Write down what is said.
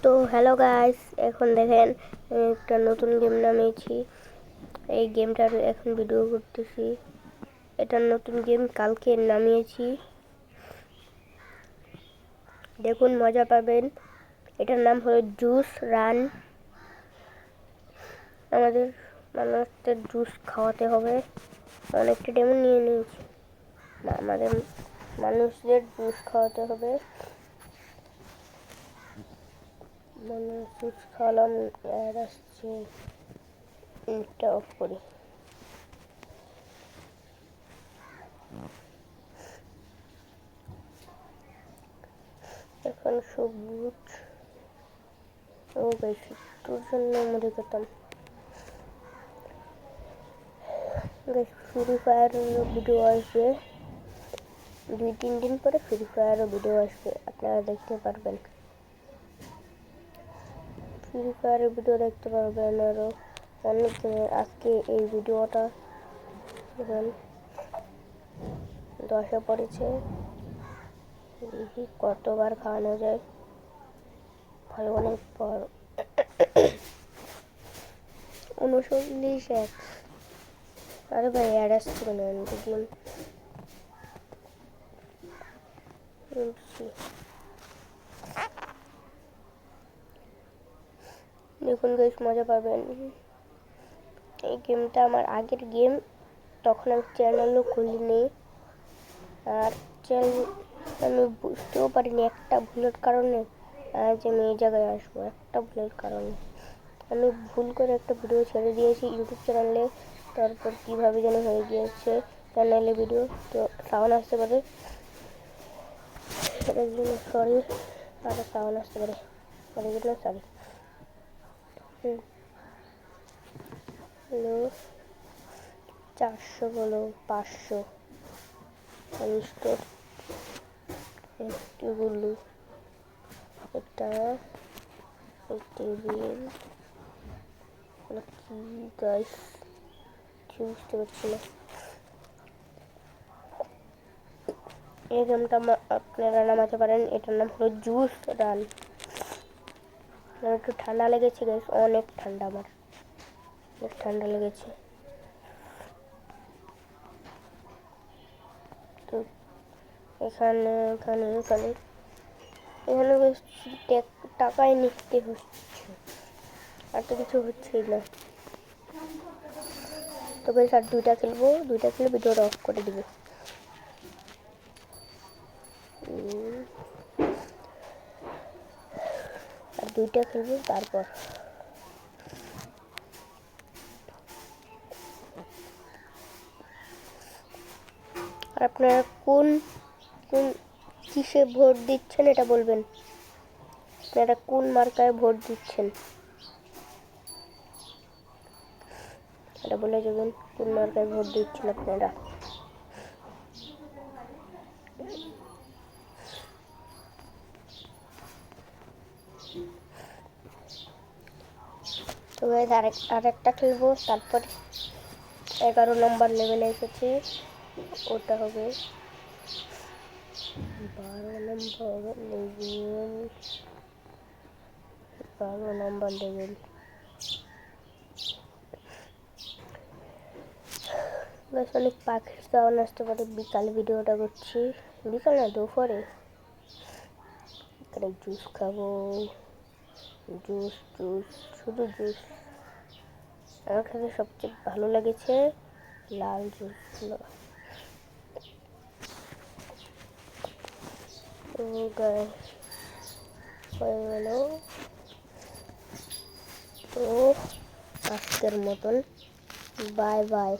তো hello guys, এখন দেখেন একটা নতুন গেম নামিয়েছি। এই গেমটার এখন ভিডিও করতেছি। এটা নতুন গেম, কালকে নামিয়েছি। দেখুন, মজা পাবেন। এটার নাম হলো জুস রান। আমাদের মানুষদের জুস খাওয়াতে হবে। অনেকটা ডেমো নিয়ে নিয়েছি না, আমাদের মানুষদের জুস খাওয়াতে হবে। জুস খাওয়ালাম, আর আসছে এটা অফ করি। এখন সবুজ ও বেশি তোর জন্য মরে যেতাম। ফ্রি ফায়ারের ভিডিও আসবে 2-3 দিন পরে। ফ্রি ফায়ারের ভিডিও আসবে, আপনারা দেখতে পারবেন। ফ্রি ফায়ারের ভিডিও দেখতে পারবেন আরও অনেক দিনের। আজকে এই ভিডিওটা দেখুন 10-এ পড়েছে। কতবার খাওয়ানো যায়, ভালো অনেক পর 39 আরে ভাই অ্যাড আসছে কেন? গেম দেখুন বেশ মজা পাবেন। এই গেমটা আমার আগের গেম, তখন আমি চ্যানেলও খুলিনি। আর আমি বুঝতেও পারিনি একটা ভুলের কারণে আজ আমি এই জায়গায় আসবো। একটা ভুলের কারণে আমি ভুল করে একটা ভিডিও ছেড়ে দিয়েছি ইউটিউব চ্যানেলে। তারপর কীভাবে যেন হয়ে গিয়েছে চ্যানেলে ভিডিও, তো সাউন্ড আসতে পারে, সেটার জন্য সরি। আর সাউন্ড আসতে পারে, সেটার জন্য সরি। হ্যালো, 400 হলো 500 একটি বললু, একটা টেবিল কি গাইস বুঝতে পারছি না। এই গেমটা আপনারা নামাতে পারেন। এটার নাম হলো জুস রান। একটু ঠান্ডা লেগেছে গাইস, অনেক ঠান্ডা, আমার অনেক ঠান্ডা লেগেছে। তো এখানে এখানে এখানে এখানে বেশ টাকাই নিতে হচ্ছে, আর তো কিছু হচ্ছেই না। তো বেশ আর দুইটা খেলবো, দুইটা খেলে ভিডিওটা অফ করে দিবে। আর দুইটা খেলবো তারপর। আর আপনারা কোন কোন কিসে ভোট দিচ্ছেন এটা বলবেন। আপনারা কোন মার্কায় ভোট দিচ্ছেন এটা বলে যাবেন। কোন মার্কায় ভোট দিচ্ছেন আপনারা। তো আরেকটা খেলবো, তারপর 11 নম্বর লেভেলে এসেছি, ওটা হবে 12 নম্বর লেভেল। বেশ অনেক পাখির সাউন্ড আসতে পারে। বিকালে ভিডিওটা করছি, বিকাল না দুপুরে। এখানে জুস খাবো, জুস জুস শুধু জুস। আমার কাছে সবচেয়ে ভালো লেগেছে লাল জুসগুলো। তো গাইস হয়ে গেল। তো আজকের মতন বাই বাই।